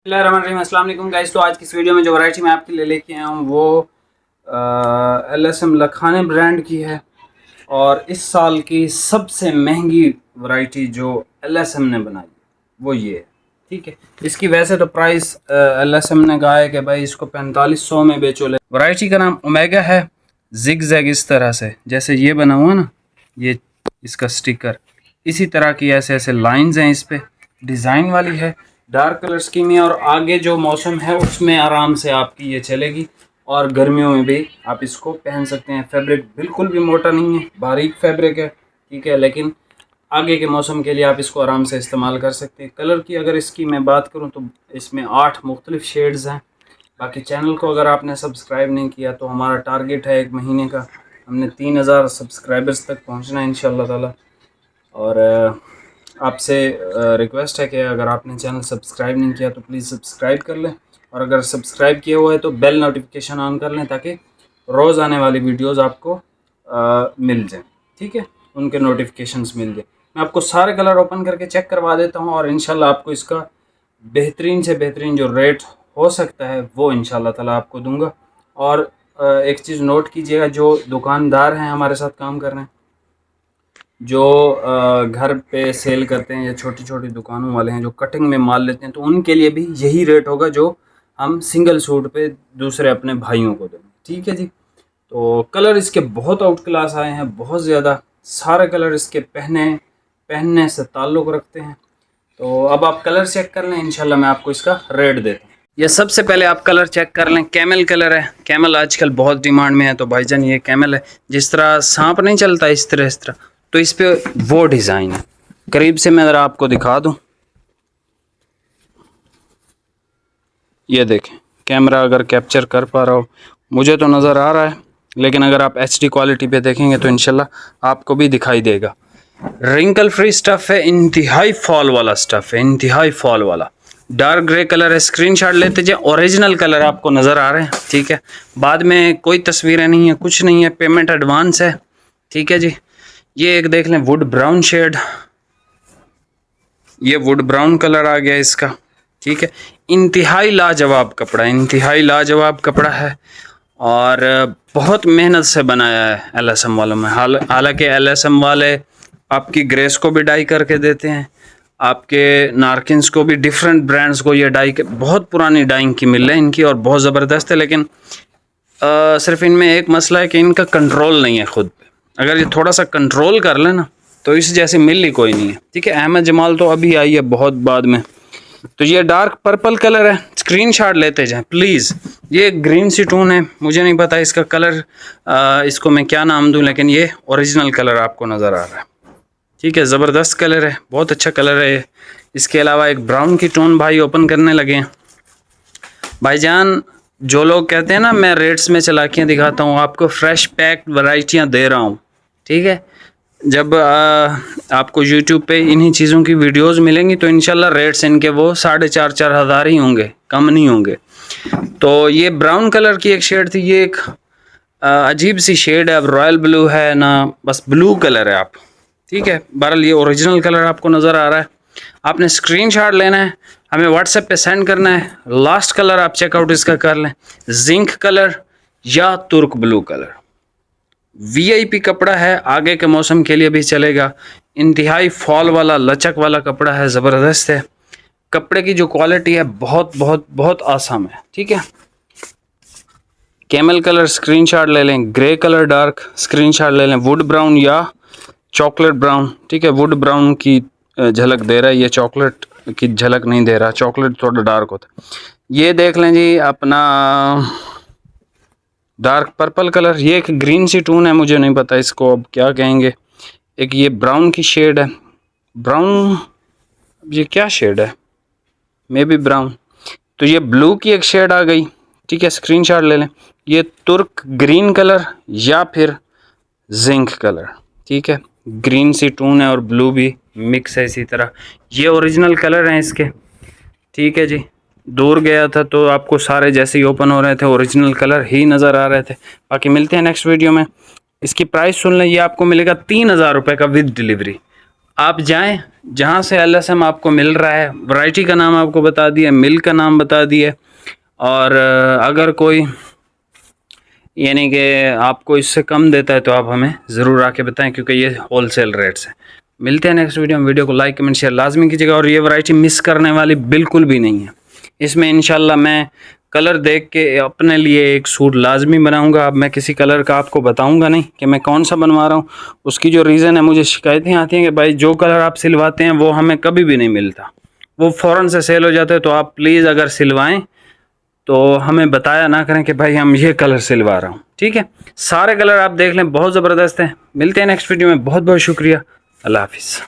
अस्सलाम वालेकुम गाइस। तो आज की इस वीडियो में जो वैरायटी मैं आपके लिए लेके आया हूँ वो LSM लखानी ब्रांड की है और इस साल की सबसे महंगी वैरायटी जो LSM ने बनाई वो ये है। ठीक है, इसकी वैसे तो प्राइस LSM ने कहा है कि भाई इसको 4500 में बेचो। ले वैरायटी का नाम ओमेगा है। जिग जैग इस तरह से जैसे ये बना हुआ ना, ये इसका स्टिकर इसी तरह की ऐसे ऐसे लाइंस हैं इस पे, डिज़ाइन वाली है, डार्क कलर स्कीम है और आगे जो मौसम है उसमें आराम से आपकी ये चलेगी और गर्मियों में भी आप इसको पहन सकते हैं। फैब्रिक बिल्कुल भी मोटा नहीं है, बारीक फैब्रिक है। ठीक है, लेकिन आगे के मौसम के लिए आप इसको आराम से इस्तेमाल कर सकते हैं। कलर की अगर इसकी मैं बात करूं तो इसमें 8 मुख्तलिफ शेड्स हैं। बाकी चैनल को अगर आपने सब्सक्राइब नहीं किया तो हमारा टारगेट है 1 महीने का, हमने 3000 सब्सक्राइबर्स तक पहुंचना है इंशाल्लाह ताला। और आपसे रिक्वेस्ट है कि अगर आपने चैनल सब्सक्राइब नहीं किया तो प्लीज़ सब्सक्राइब कर लें और अगर सब्सक्राइब किया हुआ है तो बेल नोटिफिकेशन ऑन कर लें ताकि रोज़ आने वाली वीडियोस आपको मिल जाए। ठीक है, उनके नोटिफिकेशंस मिल जाए। मैं आपको सारे कलर ओपन करके चेक करवा देता हूँ और इंशाल्लाह आपको इसका बेहतरीन से बेहतरीन जो रेट हो सकता है वो इंशाल्लाह ताला आपको दूंगा। और एक चीज़ नोट कीजिएगा, जो दुकानदार हैं हमारे साथ काम कर रहे हैं, जो घर पे सेल करते हैं या छोटी छोटी दुकानों वाले हैं जो कटिंग में माल लेते हैं, तो उनके लिए भी यही रेट होगा जो हम सिंगल सूट पे दूसरे अपने भाइयों को देंगे। ठीक है जी। तो कलर इसके बहुत आउट क्लास आए हैं, बहुत ज़्यादा। सारे कलर इसके पहनने से ताल्लुक़ रखते हैं। तो अब आप कलर चेक कर लें, इंशाल्लाह मैं आपको इसका रेट देता हूँ। ये सबसे पहले आप कलर चेक कर लें, कैमल कलर है। कैमल आजकल बहुत डिमांड में है, तो भाईजान ये कैमल है। जिस तरह सांप नहीं चलता इस तरह तो इस पे वो डिज़ाइन है। करीब से मैं ज़रा आपको दिखा दूं, ये देखें, कैमरा अगर कैप्चर कर पा रहा हो, मुझे तो नज़र आ रहा है, लेकिन अगर आप HD क्वालिटी पे देखेंगे तो इंशाल्लाह आपको भी दिखाई देगा। रिंकल फ्री स्टफ़ है, इंतहाई फॉल वाला स्टफ़ है, इंतहाई फॉल वाला। डार्क ग्रे कलर है। स्क्रीनशॉट लेते जाए, ओरिजिनल कलर आपको नज़र आ रहे हैं। ठीक है, बाद में कोई तस्वीरें नहीं है, कुछ नहीं है, पेमेंट एडवांस है। ठीक है जी। ये एक देख लें, वुड ब्राउन शेड, ये वुड ब्राउन कलर आ गया इसका। ठीक है, इंतहाई लाजवाब कपड़ा है, इंतहाई लाजवाब कपड़ा है और बहुत मेहनत से बनाया है LSM वालों में। हालांकि LSM वाले आपकी ग्रेस को भी डाई करके देते हैं, आपके नारकिन्स को भी, डिफरेंट ब्रांड्स को ये डाई के, बहुत पुरानी डाइंग की मिल है इनकी और बहुत ज़बरदस्त है। लेकिन सिर्फ इनमें एक मसला है कि इनका कंट्रोल नहीं है खुद पे। अगर ये थोड़ा सा कंट्रोल कर लेना तो इस जैसी मिल ही कोई नहीं है। ठीक है, अहमद जमाल तो अभी आई है बहुत बाद में। तो ये डार्क पर्पल कलर है। स्क्रीनशॉट लेते जाएं प्लीज़। ये ग्रीन सी टोन है, मुझे नहीं पता इसका कलर, इसको मैं क्या नाम दूं, लेकिन ये ओरिजिनल कलर आपको नज़र आ रहा है। ठीक है, ज़बरदस्त कलर है, बहुत अच्छा कलर है। इसके अलावा एक ब्राउन की टोन भाई ओपन करने लगे हैं। भाईजान, जो लोग कहते हैं ना मैं रेट्स में चलाकियाँ दिखाता हूँ, आपको फ्रेश पैक्ड वैरायटियाँ दे रहा हूँ। ठीक है, जब आपको YouTube पे इन्हीं चीज़ों की वीडियोस मिलेंगी तो इंशाल्लाह रेट्स इनके वो 4,500 हज़ार ही होंगे, कम नहीं होंगे। तो ये ब्राउन कलर की एक शेड थी, ये एक अजीब सी शेड है, अब रॉयल ब्लू है ना, बस ब्लू कलर है आप। ठीक है, बहरहाल ये ओरिजिनल कलर आपको नज़र आ रहा है। आपने स्क्रीनशॉट लेना है, हमें WhatsApp पे सेंड करना है। लास्ट कलर आप चेकआउट इसका कर लें, जिंक कलर या तुर्क ब्लू कलर। VIP कपड़ा है, आगे के मौसम के लिए भी चलेगा। इंतहाई फॉल वाला, लचक वाला कपड़ा है, ज़बरदस्त है। कपड़े की जो क्वालिटी है बहुत बहुत बहुत आसाम है। ठीक है, कैमल कलर स्क्रीनशॉट ले लें, ग्रे कलर डार्क स्क्रीनशॉट ले लें, वुड ब्राउन या चॉकलेट ब्राउन। ठीक है, वुड ब्राउन की झलक दे रहा है, ये चॉकलेट की झलक नहीं दे रहा, चॉकलेट थोड़ा डार्क होता है। ये देख लें जी अपना डार्क पर्पल कलर, ये एक ग्रीन सी टून है, मुझे नहीं पता इसको अब क्या कहेंगे। एक ये ब्राउन की शेड है, ब्राउन, ये क्या शेड है, मे बी ब्राउन। तो ये ब्लू की एक शेड आ गई। ठीक है, स्क्रीनशॉट ले लें। ये तुर्क ग्रीन कलर या फिर जिंक कलर। ठीक है, ग्रीन सी टून है और ब्लू भी मिक्स है इसी तरह। ये ओरिजिनल कलर हैं इसके। ठीक है जी, दूर गया था तो आपको सारे जैसे ही ओपन हो रहे थे ओरिजिनल कलर ही नज़र आ रहे थे। बाकी मिलते हैं नेक्स्ट वीडियो में। इसकी प्राइस सुन लें, ये आपको मिलेगा 3,000 रुपये का विद डिलीवरी। आप जाएं जहां से LSM आपको मिल रहा है, वैरायटी का नाम आपको बता दिया, मिल का नाम बता दिया, और अगर कोई यानी कि आपको इससे कम देता है तो आप हमें ज़रूर आके बताएं, क्योंकि ये होलसेल रेट्स है। मिलते हैं नेक्स्ट वीडियो में। वीडियो को लाइक कमेंट शेयर लाजमी कीजिएगा, और ये वैरायटी मिस करने वाली बिल्कुल भी नहीं है। इसमें इंशाल्लाह मैं कलर देख के अपने लिए एक सूट लाजमी बनाऊंगा। अब मैं किसी कलर का आपको बताऊंगा नहीं कि मैं कौन सा बनवा रहा हूँ। उसकी जो रीज़न है, मुझे शिकायतें आती हैं कि भाई जो कलर आप सिलवाते हैं वो हमें कभी भी नहीं मिलता, वो फ़ौरन से सेल हो जाता है। तो आप प्लीज़ अगर सिलवाएं तो हमें बताया ना करें कि भाई हम ये कलर सिलवा रहा हूँ, ठीक है। सारे कलर आप देख लें, बहुत ज़बरदस्त हैं। मिलते हैं नेक्स्ट वीडियो में। बहुत बहुत शुक्रिया। अल्लाह हाफिज़।